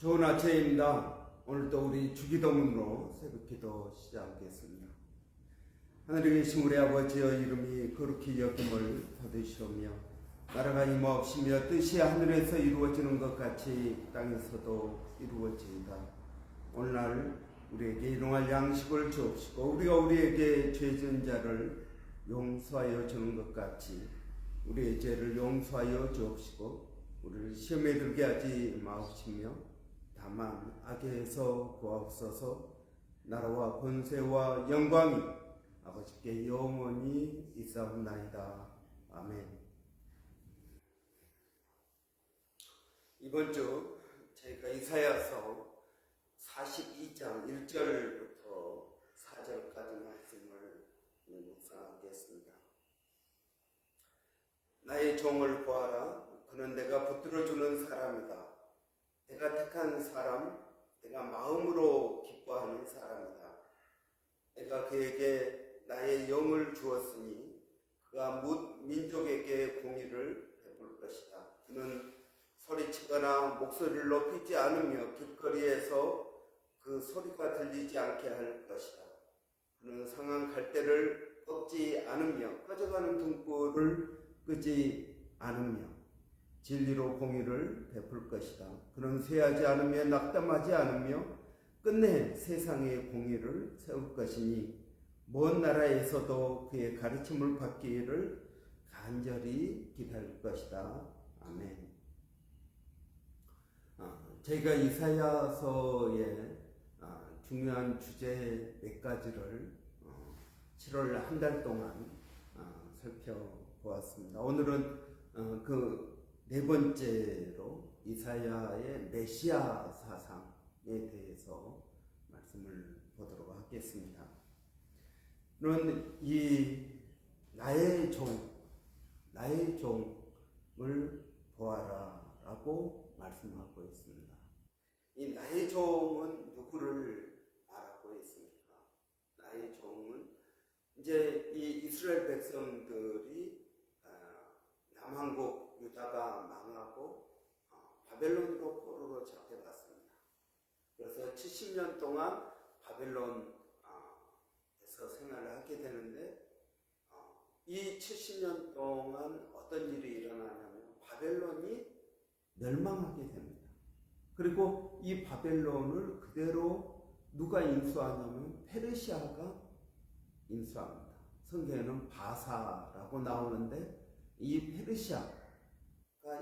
좋은 아침입니다. 오늘도 우리 주기도문으로 새벽기도 시작하겠습니다. 하늘에 계신 우리 아버지여, 이름이 거룩히 여김을 받으시오며 나라가 임하옵시며 뜻이 하늘에서 이루어지는 것 같이 땅에서도 이루어지이다. 오늘날 우리에게 일용할 양식을 주옵시고 우리가 우리에게 죄 지은 자를 용서하여 주는 것 같이 우리의 죄를 용서하여 주옵시고 우리를 시험에 들게 하지 마옵시며 다만 악에서 구하옵소서. 나라와 권세와 영광이 아버지께 영원히 있사옵나이다. 아멘. 이번 주 저희가 이사야서 42장 1절부터 4절까지 말씀을 묵상하겠습니다. 나의 종을 보아라. 그는 내가 붙들어주는 사람이다. 내가 택한 사람, 내가 마음으로 기뻐하는 사람이다. 내가 그에게 나의 영을 주었으니 그가 뭇 민족에게 공의를 베풀 것이다. 그는 소리치거나 목소리를 높이지 않으며 길거리에서 그 소리가 들리지 않게 할 것이다. 그는 상한 갈대를 꺾지 않으며 꺼져가는 등불을 끄지 않으며 진리로 공의를 베풀 것이다. 그는 쇠하지 않으며 낙담하지 않으며 끝내 세상의 공의를 세울 것이니 먼 나라에서도 그의 가르침을 받기를 간절히 기다릴 것이다. 아멘. 저희가 이사야서의 중요한 주제 몇 가지를 7월 한 달 동안 살펴보았습니다. 오늘은 그 네 번째로 이사야의 메시아 사상에 대해서 말씀을 보도록 하겠습니다. 그는 이 나의 종을 보아라 라고 말씀하고 있습니다. 이 나의 종은 누구를 말하고 있습니까? 나의 종은 이제 이 이스라엘 백성들이 남한국 유다가 망하고 바벨론으로 포로로 잡혀갔습니다. 그래서 70년 동안 바벨론에서 생활을 하게 되는데 이 70년 동안 어떤 일이 일어나냐면 바벨론이 멸망하게 됩니다. 그리고 이 바벨론을 그대로 누가 인수하냐면 페르시아가 인수합니다. 성경에는 바사라고 나오는데 이 페르시아가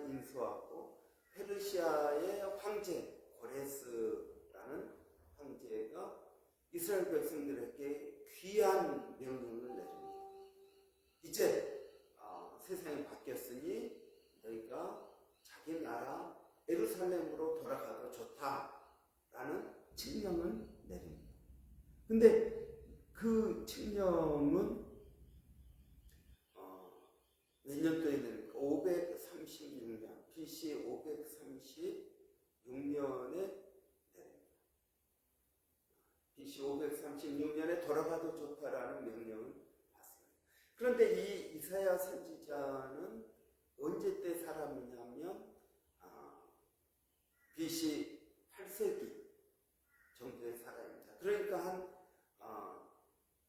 인수하고 페르시아의 황제 고레스라는 황제가 이스라엘 백성들에게 귀한 명령을 내립니다. 이제 세상이 바뀌었으니 너희가 자기 나라 예루살렘으로 돌아가도 좋다라는 칙령을 내립니다. 근데 그 칙령은 몇 년도에 됩니까? 536년, BC 536년에 내립니다. BC 536년에 돌아가도 좋다라는 명령을 받습니다. 그런데 이 이사야 선지자는 언제 때 사람이냐면 BC 8세기 정도의 사람입니다. 그러니까 한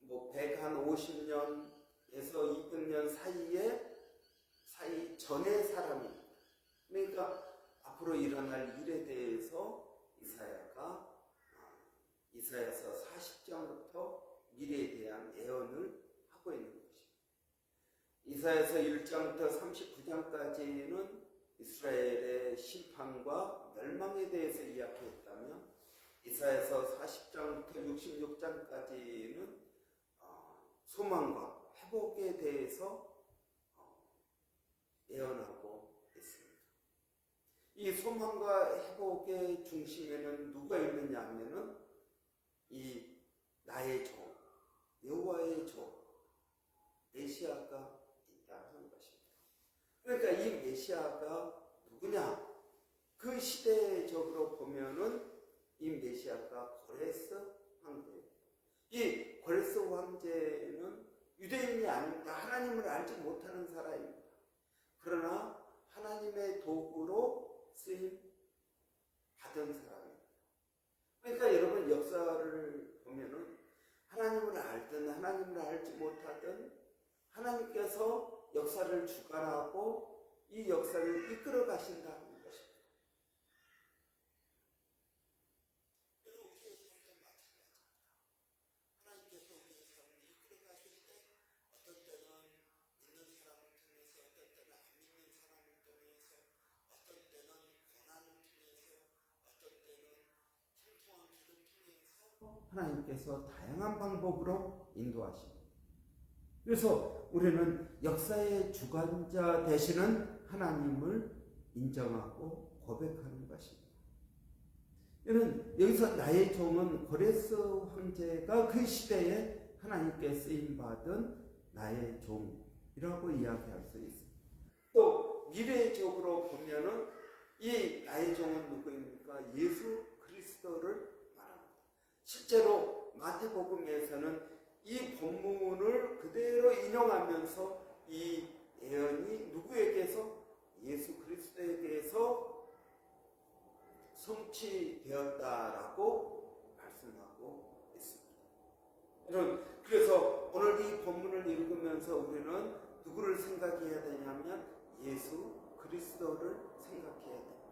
150년에서 200년 사이 전의 사람입니다. 그러니까 앞으로 일어날 일에 대해서 이사야서 40장부터 미래에 대한 예언을 하고 있는 것입니다. 이사야서 1장부터 39장까지는 이스라엘의 심판과 멸망에 대해서 이야기했다면 이사야서 40장부터 66장까지는 소망과 회복에 대해서 예언하고 있습니다. 이 소망과 회복의 중심에는 누가 있느냐 하면은 이 나의 종, 여호와의 종, 메시아가 있다는 것입니다. 그러니까 이 메시아가 누구냐? 그 시대적으로 보면은 이 메시아가 고레스 황제입니다. 이 고레스 황제는 유대인이 아닙니다. 하나님을 알지 못하는 사람입니다. 그러나 하나님의 도구로 쓰임 받은 사람입니다. 그러니까 여러분 역사를 보면은 하나님을 알든 하나님을 알지 못하든 하나님께서 역사를 주관하고 이 역사를 이끌어 가신다는 것입니다. 우리의 삶도 마찬가지입니다. 하나님께서 우리의 삶을 이끌어 가실 때 어떤 때는 믿는 사람을 통해서, 어떤 때는 안 믿는 사람을 통해서, 어떤 때는 고난을 통해서, 어떤 때는 형통한 길을 통해서 하나님께서 다양한 방법으로 인도하십니다. 그래서 우리는 역사의 주관자 되시는 하나님을 인정하고 고백하는 것입니다. 이는 여기서 나의 종은 고레스 황제가 그 시대에 하나님께 쓰임받은 나의 종이라고 이야기할 수 있습니다. 또 미래적으로 보면은 이 나의 종은 누구입니까? 예수 그리스도를 말합니다. 실제로 마태복음에서는 이 본문을 그대로 인용하면서 이 예언이 누구에게서? 예수 그리스도에게서 성취되었다라고 말씀하고 있습니다. 여러분, 그래서 오늘 이 본문을 읽으면서 우리는 누구를 생각해야 되냐면 예수 그리스도를 생각해야 됩니다.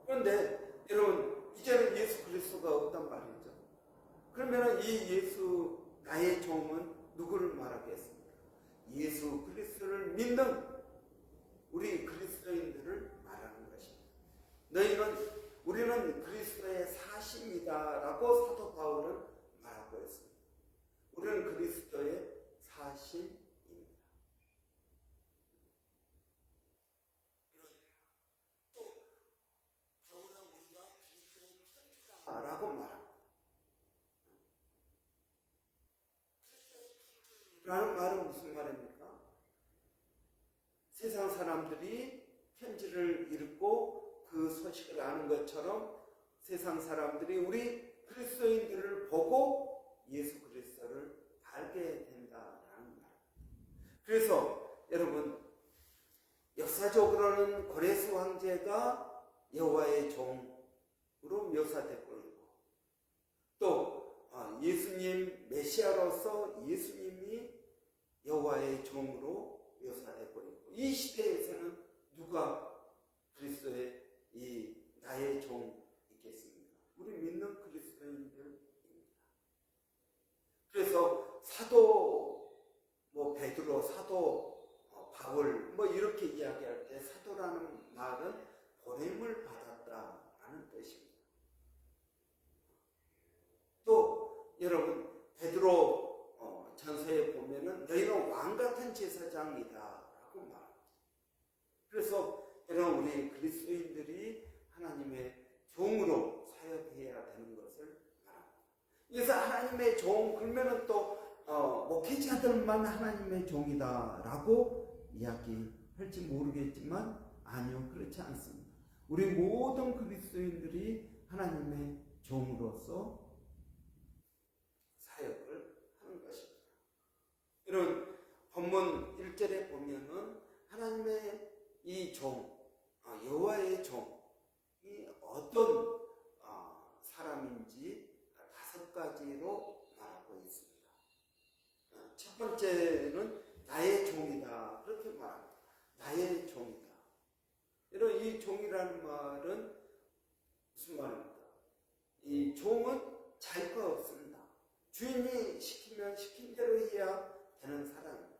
그런데 여러분, 이제는 예수 그리스도가 없단 말이죠. 그러면 이 예수 나의 종은 누구를 말하겠습니까? 예수 그리스도를 믿는 우리 그리스도인들을 말하는 것입니다. 우리는 그리스도의 사심이다라고 사도 바울은 말하고 있습니다. 우리는 그리스도의 사심입니다. 또 바울은 우리가 그리스도의 편지다라고 말합니다. 라는 말은 무슨 말입니까? 세상 사람들이 편지를 읽고 그 소식을 아는 것처럼 세상 사람들이 우리 그리스도인들을 보고 예수 그리스도를 알게 된다라는 말. 그래서 여러분, 역사적으로는 고레스 황제가 여호와의 종으로 묘사되고 있고, 또 예수님 메시아로서 예수님이 여호와의 종으로 묘사되고 있고, 이 시대에서는 누가 그리스도의 이 나의 종이겠습니까? 우리 믿는 그리스도인들입니다. 그래서 사도 베드로, 사도 바울 이렇게 이야기할 때 사도라는 말은 보냄을 받았다라는 뜻입니다. 또 여러분, 베드로 전서에 보면은 너희는 왕 같은 제사장이다라고 말합니다. 그래서 여러분, 우리 그리스도인들이 하나님의 종으로 사역해야 되는 것을 말합니다. 그래서 하나님의 종, 그러면은 또 목회자들만 하나님의 종이다라고 이야기할지 모르겠지만 아니요, 그렇지 않습니다. 우리 모든 그리스도인들이 하나님의 종으로서 사역을 하는 것입니다. 이런 본문 1절에 보면은 하나님의 이 종, 여호와의 종이 어떤 사람인지 5가지로 말하고 있습니다. 첫 번째는 나의 종이다, 그렇게 말합니다. 나의 종이다. 이런 이 종이라는 말은 무슨 말입니까? 이 종은 자유가 없습니다. 주인이 시키면 시킨 대로 해야 되는 사람입니다.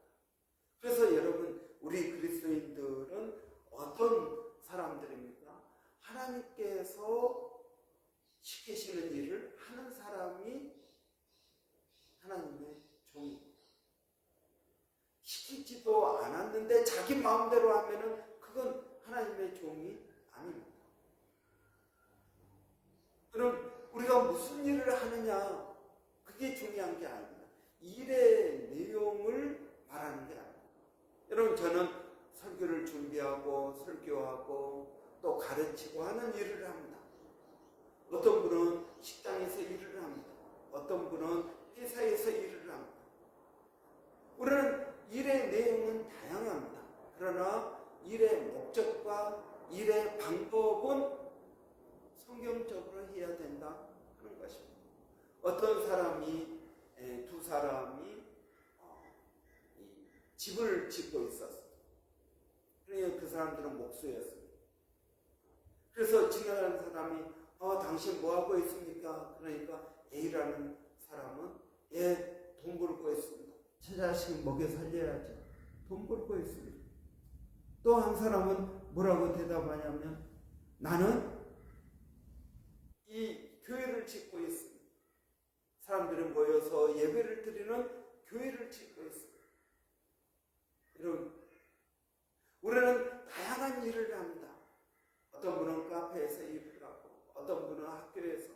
그래서 여러분, 우리 그리스도인들은 어떤 사람들입니까? 하나님께서 시키시는 일을 하는 사람이 하나님의 종입니다. 시키지도 않았는데 자기 마음대로 하면은 그건 하나님의 종이 아닙니다. 그럼 우리가 무슨 일을 하느냐, 그게 중요한 게 아닙니다. 일의 내용을 말하는 게 아닙니다. 여러분, 저는 설교를 준비하고 설교하고 또 가르치고 하는 일을 합니다. 어떤 분은 식당에서 일을 합니다. 어떤 분은 회사에서 일을 합니다. 우리는 일의 내용은 다양합니다. 그러나 일의 목적과 일의 방법은 성경적으로 해야 된다 하는 것입니다. 어떤 사람이 두 사람이 집을 짓고 있었어요. 그러니까 그 사람들은 목수였습니다. 그래서 지나가는 사람이 당신 뭐 하고 있습니까? 그러니까 A라는 사람은 돈 벌고 있습니다. 제 자식 먹여 살려야죠. 돈 벌고 있습니다. 또 한 사람은 뭐라고 대답하냐면 나는 이 교회를 짓고 있습니다. 사람들이 모여서 예배를 드리는 교회를 짓고 있습니다. 여러분, 우리는 다양한 일을 합니다. 어떤 분은 카페에서 일을 하고, 어떤 분은 학교에서,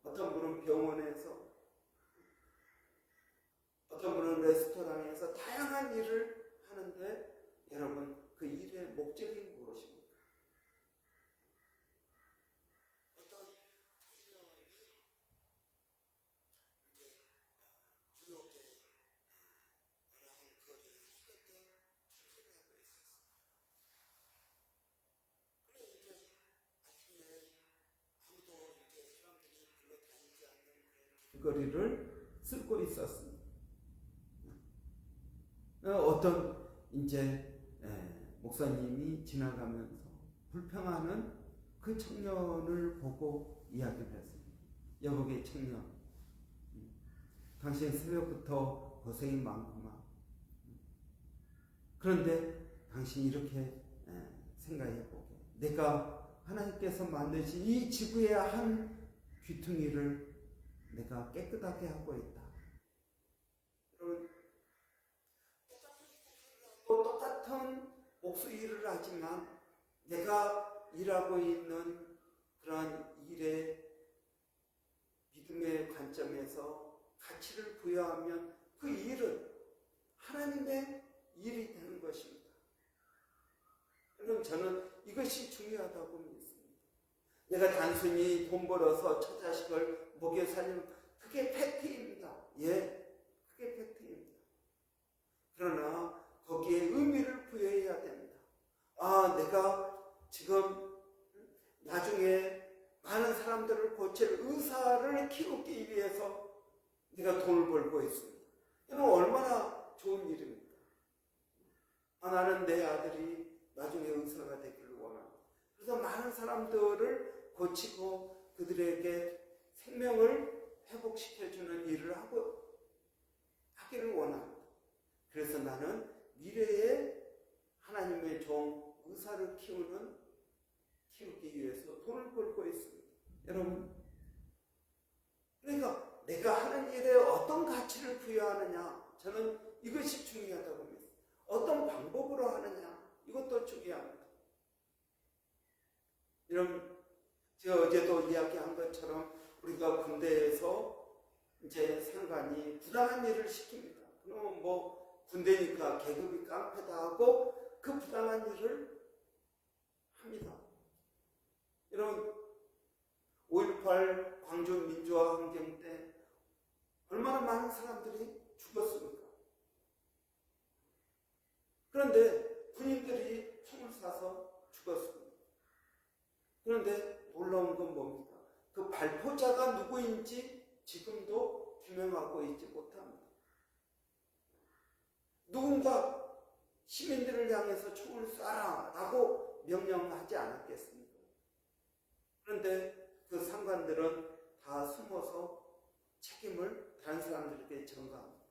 어떤 분은 병원에서, 어떤 분은 레스토랑에서 다양한 일을 하는데 여러분, 그 일의 목적이 무엇입니까? 길거리를 쓸고 있었습니다. 어떤 이제 목사님이 지나가면서 불평하는 그 청년을 보고 이야기를 했습니다. 여보게 청년, 당신 새벽부터 고생이 많구만. 그런데 당신이 이렇게 생각해보게. 내가 하나님께서 만드신 이 지구의 한 귀퉁이를 내가 깨끗하게 하고 있다. 여러분, 똑같은 목수 일을 하지만 내가 일하고 있는 그러한 일의 믿음의 관점에서 가치를 부여하면 그 일은 하나님의 일이 되는 것입니다. 여러분, 저는 이것이 중요하다고 믿습니다. 내가 단순히 돈 벌어서 처자식을 먹여 살리는 그게 팩트입니다. 그게 팩트입니다. 그러나 거기에 의미를 부여해야 됩니다. 내가 지금 나중에 많은 사람들을 고칠 의사를 키우기 위해서 내가 돈을 벌고 있습니다. 이건 얼마나 좋은 일입니까? 나는 내 아들이 나중에 의사가 되기를 원합니다. 그래서 많은 사람들을 고치고 그들에게 생명을 회복시켜주는 일을 하기를 원합니다. 그래서 나는 미래에 하나님의 종 의사를 키우기 위해서 돈을 벌고 있습니다. 여러분, 그러니까 내가 하는 일에 어떤 가치를 부여하느냐, 저는 이것이 중요하다고 믿습니다. 어떤 방법으로 하느냐, 이것도 중요합니다. 여러분, 제가 어제도 이야기한 것처럼 우리가 군대에서 이제 상관이 부당한 일을 시킵니다. 그럼 군대니까 계급이 깡패다 하고 그 부당한 일을 합니다. 여러분, 5.18 광주 민주화 항쟁 때 얼마나 많은 사람들이 죽었습니까? 그런데 군인들이 총을 쏴서 죽었습니다. 그런데 놀라운 건 뭡니까? 그 발포자가 누구인지 지금도 규명하고 있지 못합니다. 누군가 시민들을 향해서 총을 쏴라 라고 명령하지 않았겠습니까? 그런데 그 상관들은 다 숨어서 책임을 다른 사람들에게 전가합니다.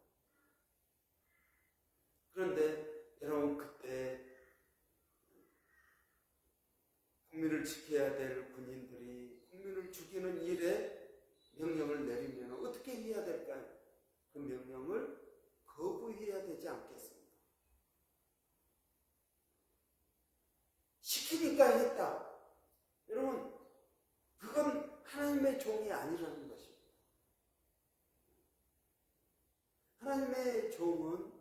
그런데 여러분, 그때 국민을 지켜야 될 군인들이 국민을 죽이는 일에 명령을 내리면 어떻게 해야 될까요? 그 명령을 거부해야 되지 않겠습니까? 시키니까 했다. 여러분, 그건 하나님의 종이 아니라는 것입니다. 하나님의 종은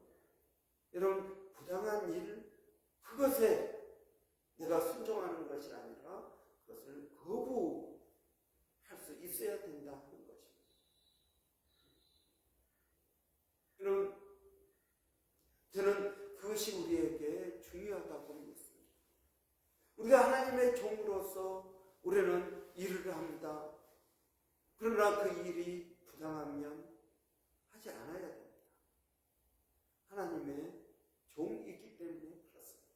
여러분, 부당한 일, 그것에 내가 순종하는 것이 아니라 그것을 거부할 수 있어야 된다 하는 것입니다. 여러분, 저는 그것이 우리에게 중요하다고 믿습니다. 우리가 하나님의 종으로서 우리는 일을 합니다. 그러나 그 일이 부당하면 하지 않아야 됩니다. 하나님의 종이기 때문에 그렇습니다.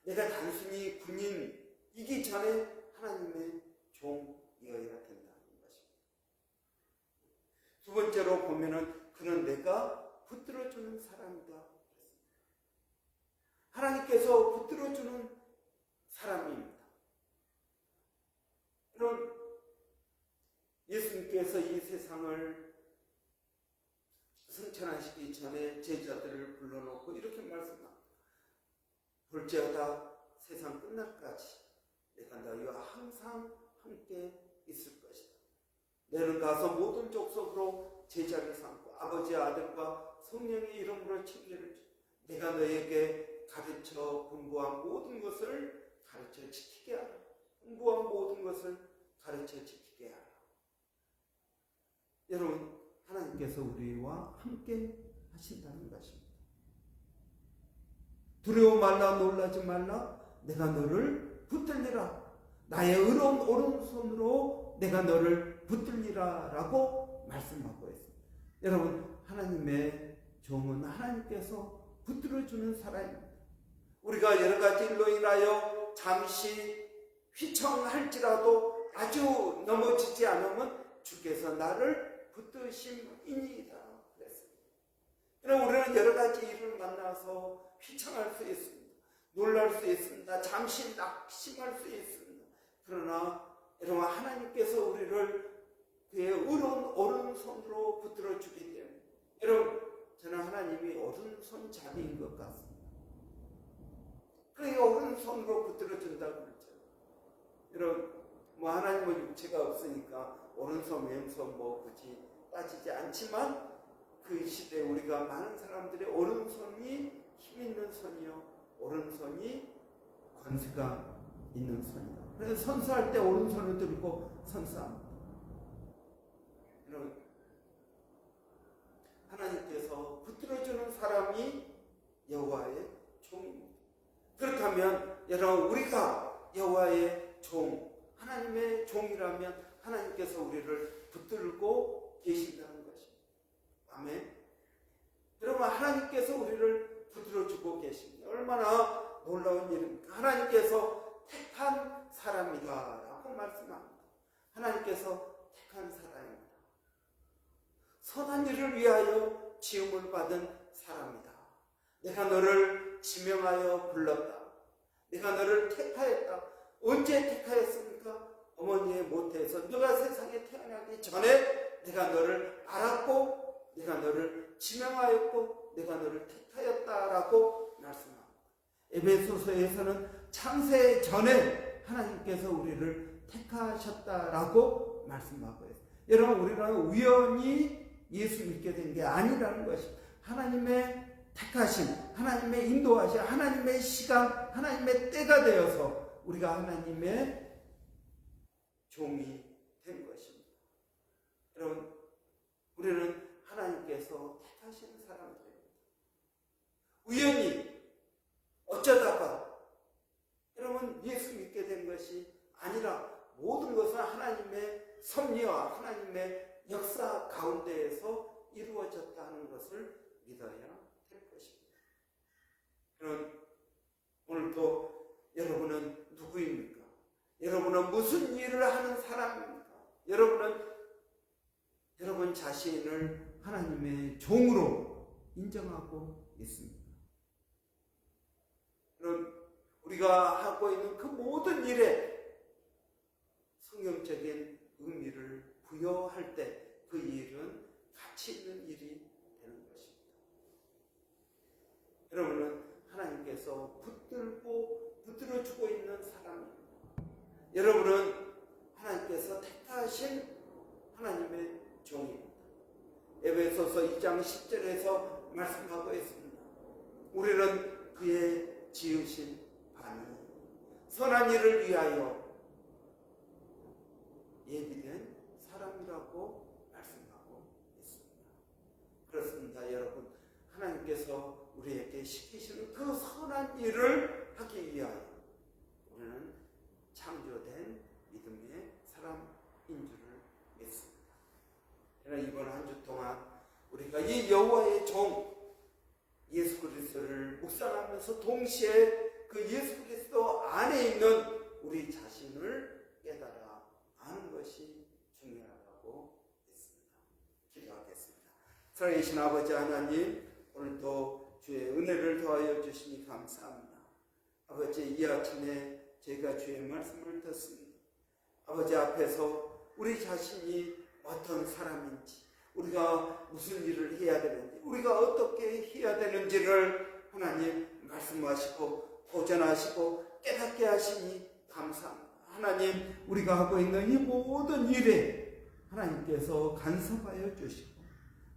내가 단순히 군인이기 전에 하나님의 종이어야 된다는 것입니다. 두 번째로 보면은 그는 내가 붙들어주는 사람이다. 하나님께서 붙들어주는 사람입니다. 그런 예수님께서 이 세상을 승천하시기 전에 제자들을 불러놓고 이렇게 말씀합니다. 볼지어다 세상 끝날까지 내가 너희와 항상 함께 있을 것이다. 너는 가서 모든 족속으로 제자를 삼고 아버지 아들과 성령의 이름으로 칭죄를 주. 내가 너에게 가르쳐 분부한 모든 것을 가르쳐 지키게 하라. 분부한 모든 것을 가르쳐 지키게 하라. 여러분, 하나님께서 우리와 함께 하신다는 것입니다. 두려워 말라, 놀라지 말라. 내가 너를 붙들리라. 나의 의로운 오른손으로 내가 너를 붙들리라 라고 말씀하고 있습니다. 여러분, 하나님의 종은 하나님께서 붙들어주는 사람입니다. 우리가 여러 가지 일로 인하여 잠시 휘청할지라도 아주 넘어지지 않으면 주께서 나를 붙드심이니이다 그랬습니다. 그럼 우리는 여러 가지 일을 만나서 휘청할 수 있습니다. 놀랄 수 있습니다. 잠시 낙심할 수 있습니다. 그러나 여러분, 하나님께서 우리를 그의 의로운 오른손으로 붙들어주기 때문에 여러분, 저는 하나님이 오른손잡이인 것 같습니다. 그러니까 오른손으로 붙들어준다고 그랬죠. 여러분, 하나님은 육체가 없으니까 오른손 왼손 굳이 따지지 않지만 그 시대에 우리가 많은 사람들의 오른손이 힘 있는 손이요, 오른손이 권세가 있는 손이다. 그래서 선수할 때 오른손을 들고 선수합니다. 여러분, 하나님께서 붙들어주는 사람이 여호와의 종입니다. 그렇다면 여러분, 우리가 여호와의 종, 하나님의 종이라면 하나님께서 우리를 붙들고 계신다는 것입니다. 아멘. 여러분, 하나님께서 우리를 붙들어주고 계십니다. 얼마나 놀라운 일입니까? 하나님께서 택한 사람이다 라고 말씀합니다. 하나님께서 택한 사람입니다. 선한 일을 위하여 지음을 받은 사람이다. 내가 너를 지명하여 불렀다. 내가 너를 택하였다. 언제 택하였습니까? 어머니의 모태에서 너가 세상에 태어나기 전에 내가 너를 알았고 내가 너를 지명하였고 내가 너를 택하였다라고 말씀합니다. 에베소서에서는 창세 전에 하나님께서 우리를 택하셨다라고 말씀하고 있습니다. 여러분, 우리는 우연히 예수 믿게 된 게 아니라는 것입니다. 하나님의 택하심, 하나님의 인도하심, 하나님의 시간, 하나님의 때가 되어서 우리가 하나님의 종이 된 것입니다. 여러분, 우리는 하나님께서 택하신 사람들입니다. 우연히 어쩌다가 여러분 예수 믿게 된 것이 아니라 모든 것은 하나님의 섭리와 하나님의 역사 가운데에서 이루어졌다는 것을 믿어야 될 것입니다. 그럼 오늘도 여러분은 누구입니까? 여러분은 무슨 일을 하는 사람입니까? 여러분 자신을 하나님의 종으로 인정하고 있습니다. 그럼 우리가 하고 있는 그 모든 일에 성경적인 의미를 부여할 때 그 일은 가치 있는 일이 되는 것입니다. 여러분은 하나님께서 붙들어주고 있는 사람입니다. 여러분은 하나님께서 택하신 하나님의 종입니다. 에베소서 2장 10절에서 말씀하고 있습니다. 우리는 그의 지으신 바니 선한 일을 위하여 예비된 사람이라고 말씀하고 있습니다. 그렇습니다. 여러분, 하나님께서 우리에게 시키시는 그 선한 일을 하기 위하여 우리는 창조된 믿음의 줄을 믿습니다. 그러나 이번 한 주 동안 우리가 이 여호와의 종 예수 그리스도를 묵상하면서 동시에 그 예수 그리스도 안에 있는 우리 자신을 깨달아 아는 것이 중요하다고 믿습니다. 기도하겠습니다. 살아계신 아버지 하나님, 오늘도 주의 은혜를 더하여 주시니 감사합니다. 아버지, 이 아침에 저희가 주의 말씀을 듣습니다. 아버지 앞에서 우리 자신이 어떤 사람인지, 우리가 무슨 일을 해야 되는지, 우리가 어떻게 해야 되는지를 하나님 말씀하시고 도전하시고 깨닫게 하시니 감사합니다. 하나님, 우리가 하고 있는 이 모든 일에 하나님께서 간섭하여 주시고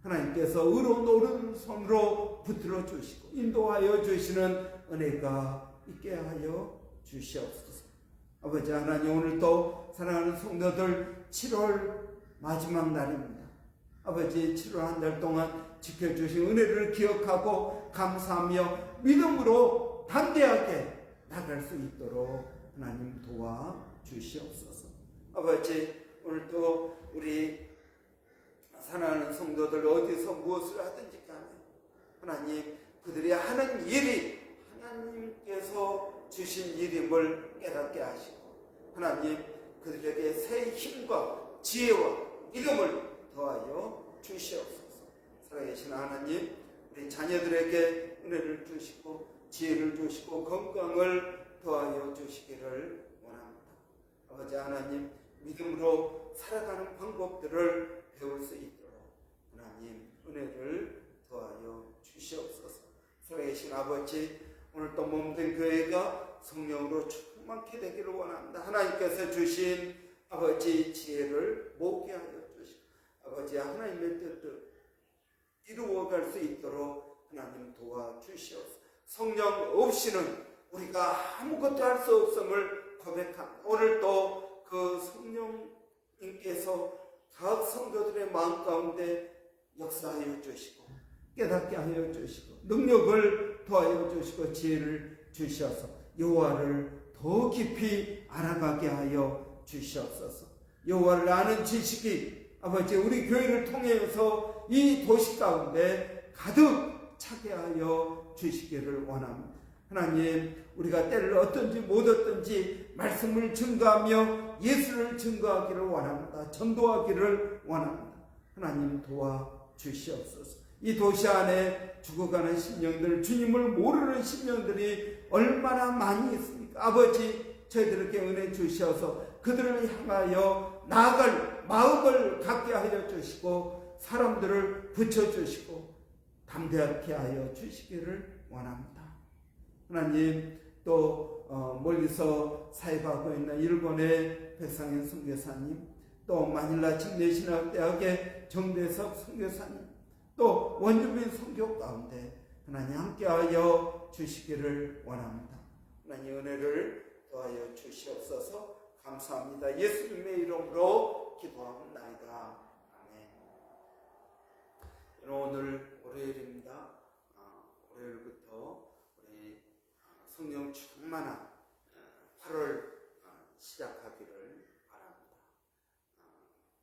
하나님께서 의로운 오른손으로 붙들어 주시고 인도하여 주시는 은혜가 있게 하여 주시옵소서. 아버지 하나님, 오늘도 사랑하는 성도들 7월 마지막 날입니다. 아버지, 7월 한 달 동안 지켜주신 은혜를 기억하고 감사하며 믿음으로 담대하게 나갈 수 있도록 하나님 도와주시옵소서. 아버지, 오늘도 우리 사랑하는 성도들 어디서 무엇을 하든지 간에 하나님, 그들이 하는 일이 하나님께서 주신 일임을 깨닫게 하시고 하나님, 그들에게 새 힘과 지혜와 믿음을 더하여 주시옵소서. 살아계신 하나님, 우리 자녀들에게 은혜를 주시고 지혜를 주시고 건강을 더하여 주시기를 원합니다. 아버지 하나님, 믿음으로 살아가는 방법들을 배울 수 있도록 하나님 은혜를 더하여 주시옵소서. 살아계신 아버지, 오늘 또 몸된 교회가 성령으로 충만케 되기를 원합니다. 하나님께서 주신 아버지 지혜를 모게 하여 주시고 아버지 하나님의 뜻을 이루어갈 수 있도록 하나님 도와주시옵소서. 성령 없이는 우리가 아무것도 할 수 없음을 고백합니다. 오늘 또 그 성령님께서 각 성도들의 마음 가운데 역사하여 주시고 깨닫게 하여 주시고 능력을 더하여 주시고 지혜를 주셔서 여호와를 더 깊이 알아가게 하여 주시옵소서. 여호와를 아는 지식이 아버지 우리 교회를 통해서 이 도시 가운데 가득 차게 하여 주시기를 원합니다. 하나님, 우리가 때를 얻든지 못 얻든지 말씀을 증거하며 예수를 증거하기를 원합니다. 전도하기를 원합니다. 하나님 도와주시옵소서. 이 도시 안에 죽어가는 심령들, 주님을 모르는 심령들이 얼마나 많이 있습니까? 아버지, 저희들에게 은혜 주셔서 그들을 향하여 나아갈 마음을 갖게 하여 주시고 사람들을 붙여주시고 담대하게 하여 주시기를 원합니다. 하나님, 또 멀리서 사역하고 있는 일본의 백상현 선교사님, 또 마닐라 침례신학대학의 정대석 선교사님, 또 원주민 선교 가운데 하나님 함께하여 주시기를 원합니다. 하나님 은혜를 더하여 주시옵소서. 감사합니다. 예수님의 이름으로 기도합니다. 아멘. 오늘 월요일입니다. 월요일부터 우리 성령 충만한 8월 시작하기를 바랍니다.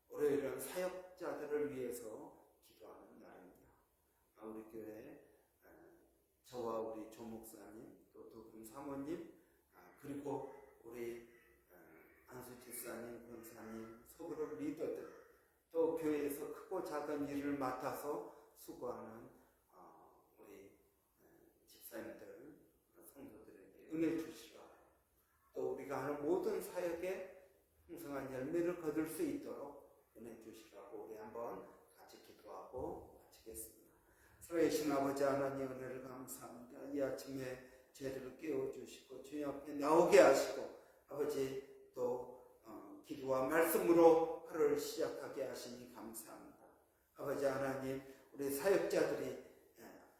월요일은 사역자들을 위해서 기도하는 날입니다. 우리 교회 저와 우리 조 목사님, 또 두 분 사모님, 그리고 우리 안수 집사님, 권사님, 소그룹 리더들, 또 교회에서 크고 작은 일을 맡아서 수고하는 우리 집사님들, 성도들에게 은혜 주시라. 또 우리가 하는 모든 사역에 풍성한 열매를 거둘 수 있도록 은혜 주시라고 우리 한번 같이 기도하고 마치겠습니다. 살아계신 아버지 하나님, 은혜를 감사합니다. 이 아침에 저희들을 깨워주시고 주님 앞에 나오게 하시고 아버지 또 기도와 말씀으로 하루를 시작하게 하시니 감사합니다. 아버지 하나님, 우리 사역자들이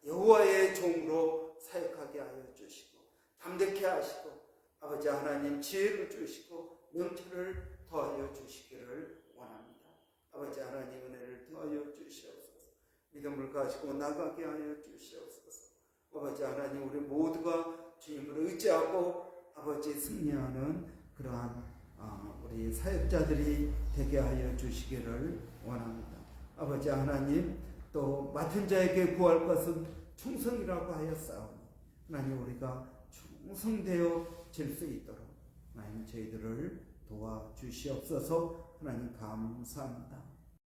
여호와의 종으로 사역하게 하여 주시고 담대케 하시고 아버지 하나님 지혜를 주시고 명철을 더하여 주시기를 원합니다. 아버지 하나님 은혜를 더하여 주시옵소서. 믿음을 가지고 나가게 하여 주시옵소서. 아버지 하나님, 우리 모두가 주님을 의지하고 아버지 승리하는 그러한 우리 사역자들이 되게 하여 주시기를 원합니다. 아버지 하나님, 또 맡은 자에게 구할 것은 충성이라고 하였사오니 하나님, 우리가 충성되어 질 수 있도록 하나님 저희들을 도와주시옵소서. 하나님 감사합니다.